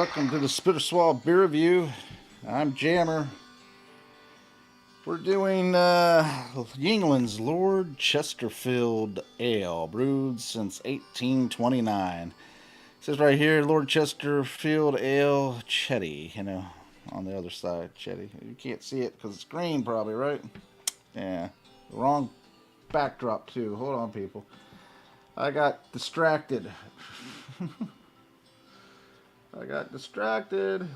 Welcome to the Spitter Swab Beer Review. I'm Jammer. We're doing Yuengling's Lord Chesterfield Ale, brewed since 1829. It says right here, Lord Chesterfield Ale Chetty, on the other side, Chetty. You can't see it because it's green probably, right? Yeah, wrong backdrop too. Hold on, people. I got distracted. I got distracted.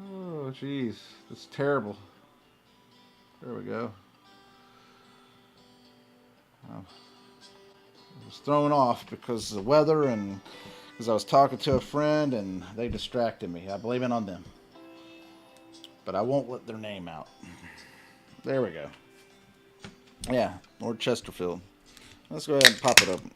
Oh, jeez. It's terrible. There we go. I was thrown off because of the weather and because I was talking to a friend and they distracted me. I blame it on them. But I won't let their name out. There we go. Yeah, Lord Chesterfield. Let's go ahead and pop it open.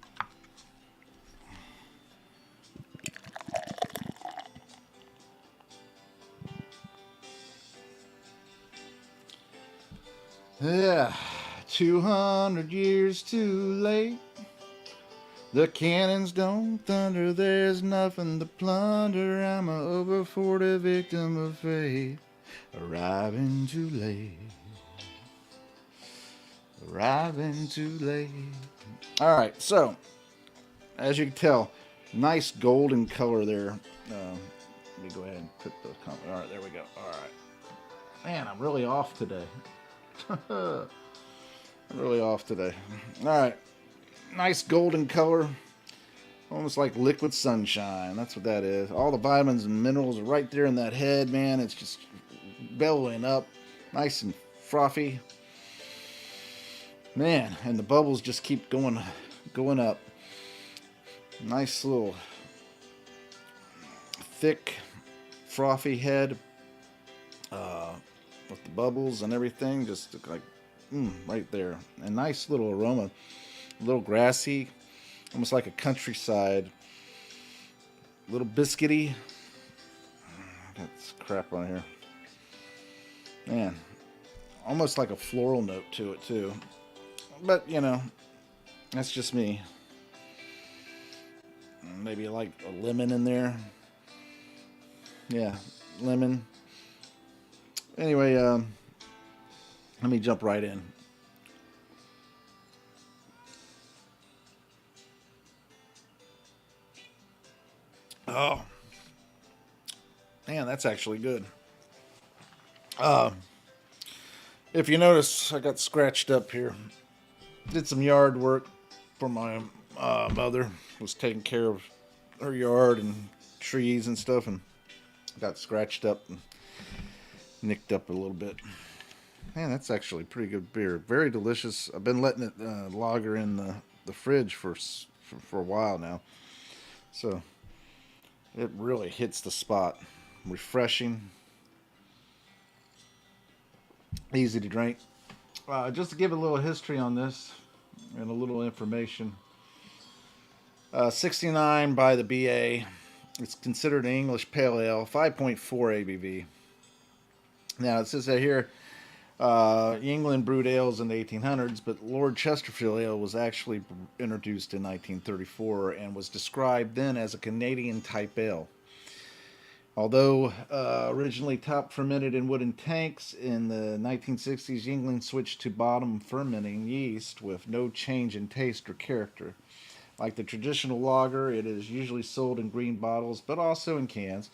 Yeah, 200 years too late. The cannons don't thunder, there's nothing to plunder. I'm a over 40 victim of fate, arriving too late. Arriving too late. Alright, so, as you can tell, nice golden color there. Let me go ahead and put the comment. Alright, there we go. Alright. Man, I'm really off today. I'm really off today. Alright. Nice golden color. Almost like liquid sunshine. That's what that is. All the vitamins and minerals are right there in that head, man. It's just bellowing up. Nice and frothy. Man, and the bubbles just keep going up. Nice little thick, frothy head. With the bubbles and everything, just like right there. A nice little aroma, a little grassy, almost like a countryside, a little biscuity. Got this crap on here, man. Almost like a floral note to it too, but that's just me. Maybe like a lemon in there. Yeah, lemon. Anyway, let me jump right in. Oh, man, that's actually good. If you notice, I got scratched up here. Did some yard work for my mother. Was taking care of her yard and trees and stuff, and got scratched up and nicked up a little bit. Man, that's actually pretty good beer. Very delicious. I've been letting it lager in the fridge for a while now. So it really hits the spot. Refreshing. Easy to drink. Just to give a little history on this and a little information. 69 by the BA. It's considered an English Pale Ale. 5.4 ABV. Now, it says that here, England brewed ales in the 1800s, but Lord Chesterfield Ale was actually introduced in 1934 and was described then as a Canadian type ale. Although originally top fermented in wooden tanks, in the 1960s, Yuengling switched to bottom fermenting yeast with no change in taste or character. Like the traditional lager, it is usually sold in green bottles, but also in cans,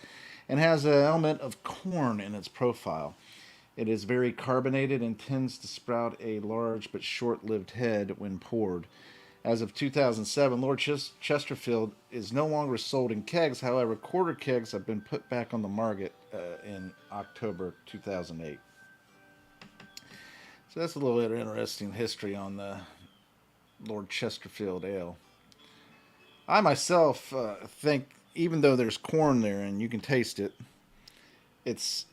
and has an element of corn in its profile. It is very carbonated and tends to sprout a large but short-lived head when poured. As of 2007, Lord Chesterfield is no longer sold in kegs. However, quarter kegs have been put back on the market in October 2008. So that's a little bit of interesting history on the Lord Chesterfield Ale. I myself think, even though there's corn there and you can taste it, it's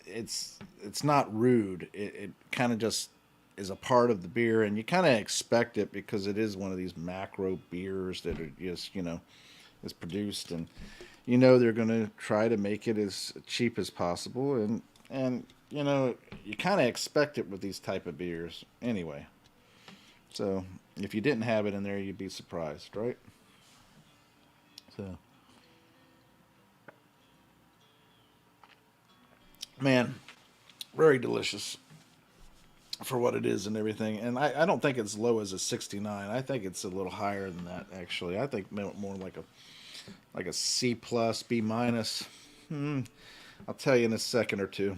not rude. It kind of just is a part of the beer, and you kind of expect it because it is one of these macro beers that are just is produced, and they're going to try to make it as cheap as possible, and you kind of expect it with these type of beers anyway. So if you didn't have it in there, you'd be surprised, right? So Man, very delicious for what it is and everything. And I don't think it's low as a 69. I think it's a little higher than that, actually. I think more like a C plus, B minus. I'll tell you in a second or two.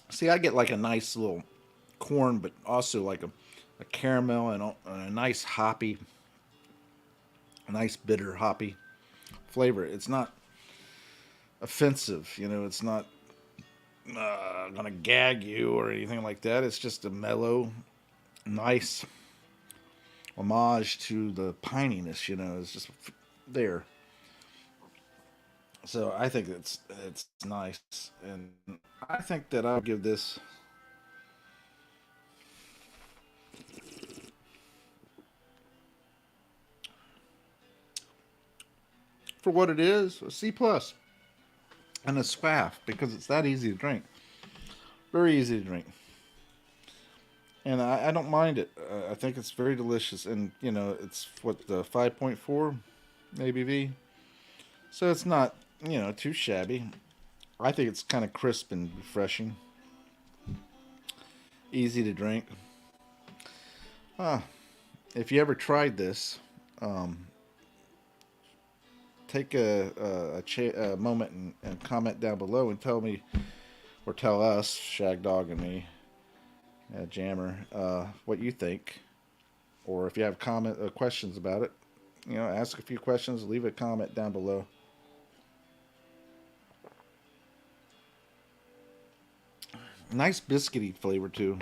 See, I get like a nice little corn, but also like a caramel and a nice hoppy, a nice bitter hoppy flavor. It's not offensive, it's not gonna gag you or anything like that. It's just a mellow, nice homage to the pininess. It's just there. So I think it's nice, and I think that I'll give this for what it is a C plus and a SWAF because it's that easy to drink, very easy to drink, and I don't mind it. I think it's very delicious, and it's what the 5.4 ABV, so it's not too shabby. I think it's kind of crisp and refreshing, easy to drink. Ah, if you ever tried this, um, take a moment and comment down below and tell me or tell us, Shag Dog and me, Jammer, what you think, or if you have questions about it, ask a few questions, leave a comment down below. Nice biscuity flavor too,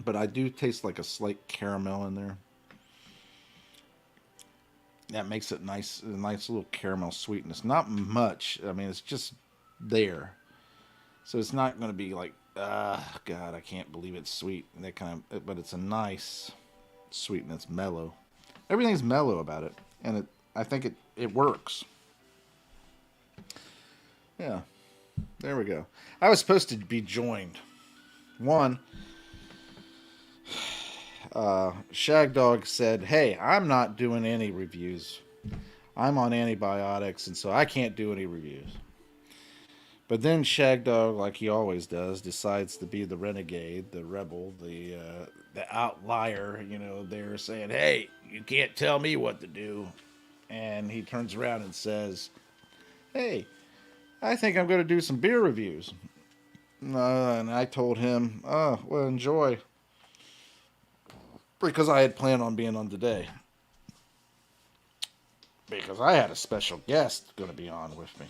but I do taste like a slight caramel in there. That makes it nice, a nice little caramel sweetness. Not much. I mean, it's just there, so it's not going to be like, God, I can't believe it's sweet. That kind of, but it's a nice sweetness, mellow. Everything's mellow about it, and I think it works. Yeah, there we go. I was supposed to be joined. One, Shag Dog said, "Hey, I'm not doing any reviews. I'm on antibiotics, and so I can't do any reviews." But then Shag Dog, like he always does, decides to be the renegade, the rebel, the outlier. They're saying, "Hey, you can't tell me what to do," and he turns around and says, "Hey, I think I'm going to do some beer reviews." And I told him, "Oh, well, enjoy," because I had planned on being on today. Because I had a special guest going to be on with me.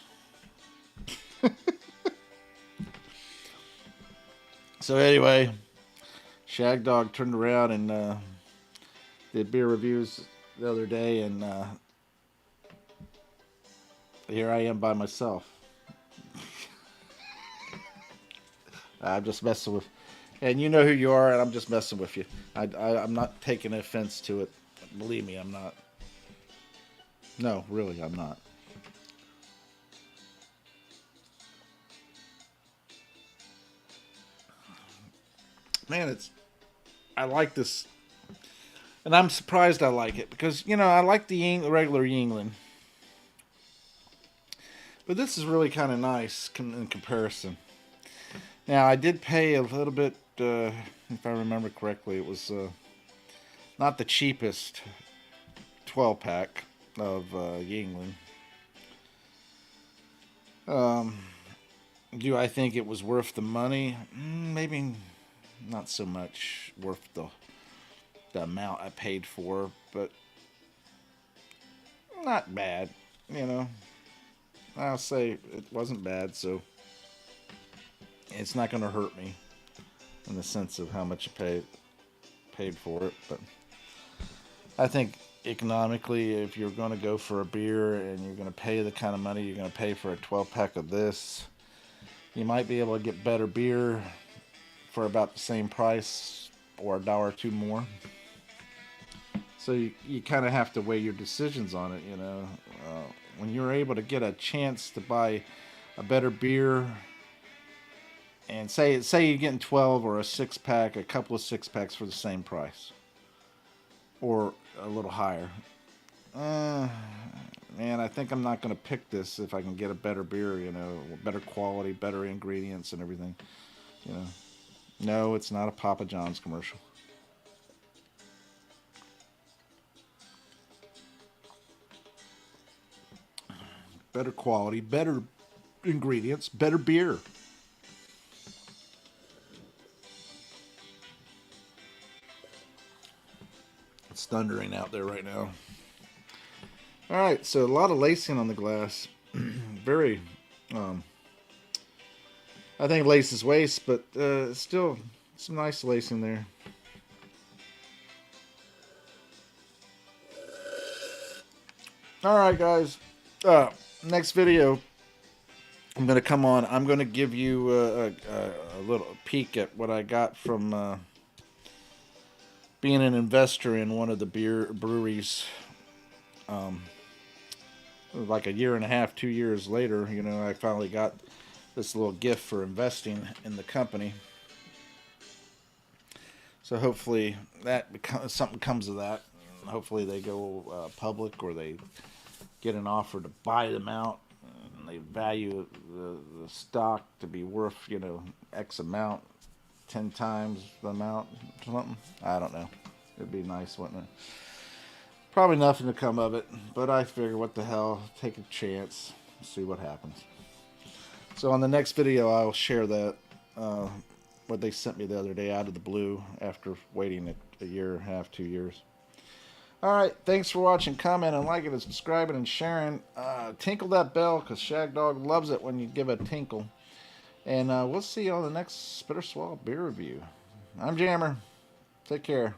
So anyway, Shag Dog turned around and did beer reviews the other day, and here I am by myself. I'm just messing with, and you know who you are, and I'm just messing with you. I'm not taking offense to it. Believe me, I'm not. No, really, I'm not. Man, I like this, and I'm surprised I like it because I like the regular Yuengling, but this is really kind of nice in comparison. Now, I did pay a little bit, if I remember correctly. It was not the cheapest 12 pack of Yuengling. Um, do I think it was worth the money? Maybe not so much worth the amount I paid for, but not bad. I'll say it wasn't bad, so it's not going to hurt me in the sense of how much I paid for it. But I think economically, if you're going to go for a beer and you're going to pay the kind of money you're going to pay for a 12 pack of this, you might be able to get better beer for about the same price or $1 or $2 more. So you kind of have to weigh your decisions on it. When you're able to get a chance to buy a better beer, and say you're getting 12 or a 6 pack, a couple of 6 packs for the same price, or a little higher, Man, I think I'm not going to pick this if I can get a better beer, you know, better quality, better ingredients and everything, you know. No, it's not a Papa John's commercial. Better quality, better ingredients, better beer. It's thundering out there right now. All right, so a lot of lacing on the glass. Very, um, I think lace is waste, but still some nice lacing there. All right, guys. Next video, I'm gonna come on. I'm gonna give you a little peek at what I got from being an investor in one of the beer breweries. Like a year and a half, 2 years later, you know, I finally got this little gift for investing in the company. So hopefully something comes of that. Hopefully they go public, or they get an offer to buy them out. And they value the stock to be worth, you know, X amount, 10 times the amount, something. I don't know. It'd be nice, wouldn't it? Probably nothing to come of it, but I figure, what the hell, take a chance, see what happens. So on the next video, I'll share that, what they sent me the other day out of the blue after waiting a year and a half, 2 years. All right, thanks for watching. Comment and liking and subscribing and sharing. Tinkle that bell, because Shagdog loves it when you give a tinkle. And we'll see you on the next Spitter Swallow beer review. I'm Jammer. Take care.